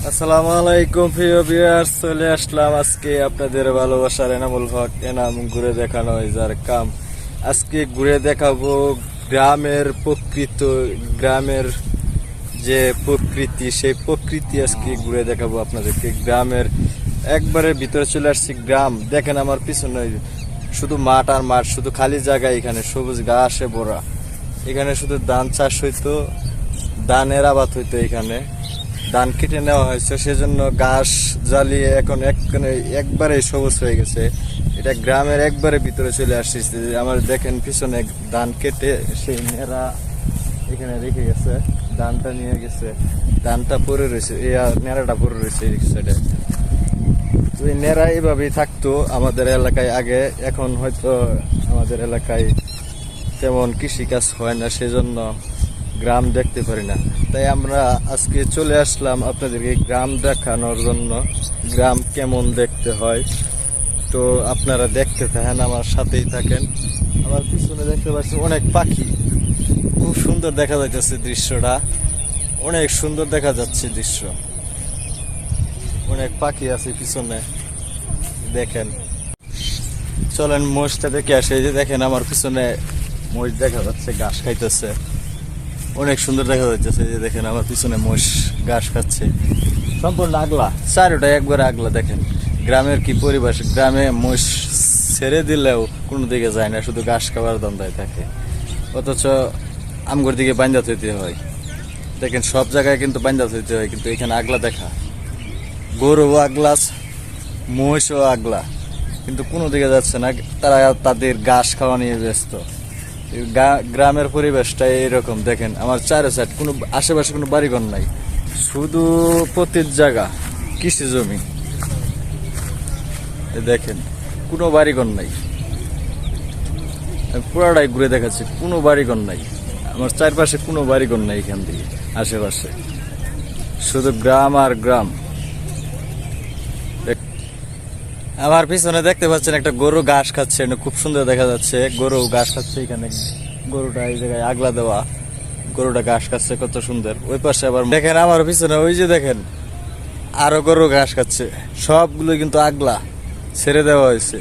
আসসালামু আলাইকুম প্রিয় ভিউয়ার্স, চলে আসলাম আজকে আপনাদের ভালোবাসার এনামুল হক এনাম ঘুরে দেখানো যার কাম। আজকে ঘুরে দেখাবো গ্রামের গ্রামের যে প্রকৃতি, সেই প্রকৃতি আজকে ঘুরে দেখাবো আপনাদেরকে। গ্রামের একবারে ভিতরে চলে আসছি। গ্রাম দেখেন, আমার পিছনে শুধু মাঠ আর মাঠ, শুধু খালি জায়গা। এখানে সবুজ ঘাসে ভরা। এখানে শুধু ধান চাষ হইতো, ধানের আবাদ হইতো। এখানে ধান কেটে নেওয়া হয়েছে, সেজন্য ঘাস জ্বালিয়ে এখন একবারে সবুজ হয়ে গেছে। এটা গ্রামের একবারে ভিতরে চলে আসছে। আমার দেখেন পিছনে ধান কেটে সেই নেড়া এখানে রেখে গেছে, ধানটা নিয়ে গেছে, ধানটা পরে রয়েছে, নেড়াটা পরে রয়েছে এই সাইডে। তো এই নেড়া এইভাবেই থাকতো আমাদের এলাকায় আগে। এখন হয়তো আমাদের এলাকায় তেমন কৃষিকাজ হয় না, সেজন্য গ্রাম দেখতে পারি না। তাই আমরা আজকে চলে আসলাম আপনাদেরকে গ্রাম দেখানোর জন্য, গ্রাম কেমন দেখতে হয়। তো আপনারা দেখতে থাকেন, আমার সাথেই থাকেন। আমার পিছনে দেখতে পাচ্ছি অনেক পাখি, খুব সুন্দর দেখা যাচ্ছে দৃশ্যটা, অনেক সুন্দর দেখা যাচ্ছে দৃশ্য। অনেক পাখি আছে পিছনে, দেখেন। চলেন মোষটা দেখে আসে। যে দেখেন আমার পিছনে মোষ দেখা যাচ্ছে, ঘাস খাইতেছে, অনেক সুন্দর দেখা যাচ্ছে। যে দেখেন আমার পিছনে মোষ ঘাস খাচ্ছে, সম্পূর্ণ আগলা, চারোটাই একবারে আগলা। দেখেন গ্রামের কি পরিবেশ। গ্রামে মোষ ছেড়ে দিলেও কোনো দিকে যায় না, শুধু ঘাস খাওয়ার ধান্দায় থাকে। অথচ আমগর দিকে বান্ধা থইতে হয়। দেখেন সব জায়গায় কিন্তু বান্ধা থইতে হয়, কিন্তু এখানে আগলা দেখা। গরুও আগলা, মহিষও আগলা, কিন্তু কোনো দিকে যাচ্ছে না। তারা তাদের ঘাস খাওয়া নিয়ে ব্যস্ত। গ্রামের পরিবেশটা এইরকম। দেখেন আমার চারো সাইড কোনো আশেপাশে কোনো বাড়িঘর নাই, শুধু প্রতির জায়গা কৃষি জমি। দেখেন কোনো বাড়িঘর নাই, পুরাটাই ঘুরে দেখাচ্ছি, কোনো বাড়িঘর নাই। আমার চারপাশে কোনো বাড়িঘর নাই, এখান থেকে আশেপাশে শুধু গ্রাম আর গ্রাম। আমার পিছনে দেখতে পাচ্ছেন একটা গরু ঘাস খাচ্ছে, খুব সুন্দর দেখা যাচ্ছে। গরু ঘাস খাচ্ছে, এখানে গরুটা এই জায়গায় আগলা দেওয়া, গরুটা ঘাস খাচ্ছে, কত সুন্দর। ওই পাশে আবার দেখেন আমার পিছনে, ওই যে দেখেন আরো গরু ঘাস খাচ্ছে। সবগুলো কিন্তু আগলা, ছেড়ে দেওয়া হয়েছে,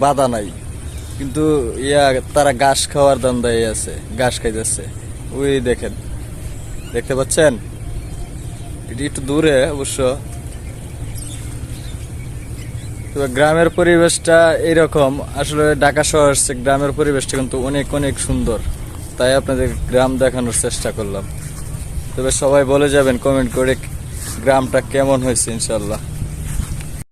বাধা নাই। কিন্তু তারা ঘাস খাওয়ার ধান্দায় আছে, ঘাস খাইতেছে। ওই দেখেন, দেখতে পাচ্ছেন, এটি একটু দূরে অবশ্য। গ্রামের পরিবেশটা এইরকম। আসলে ঢাকা শহর গ্রামের পরিবেশটা কিন্তু অনেক অনেক সুন্দর, তাই আপনাদের গ্রাম দেখানোর চেষ্টা করলাম। তবে সবাই বলে যাবেন কমেন্ট করে গ্রামটা কেমন হয়েছে, ইনশাল্লাহ।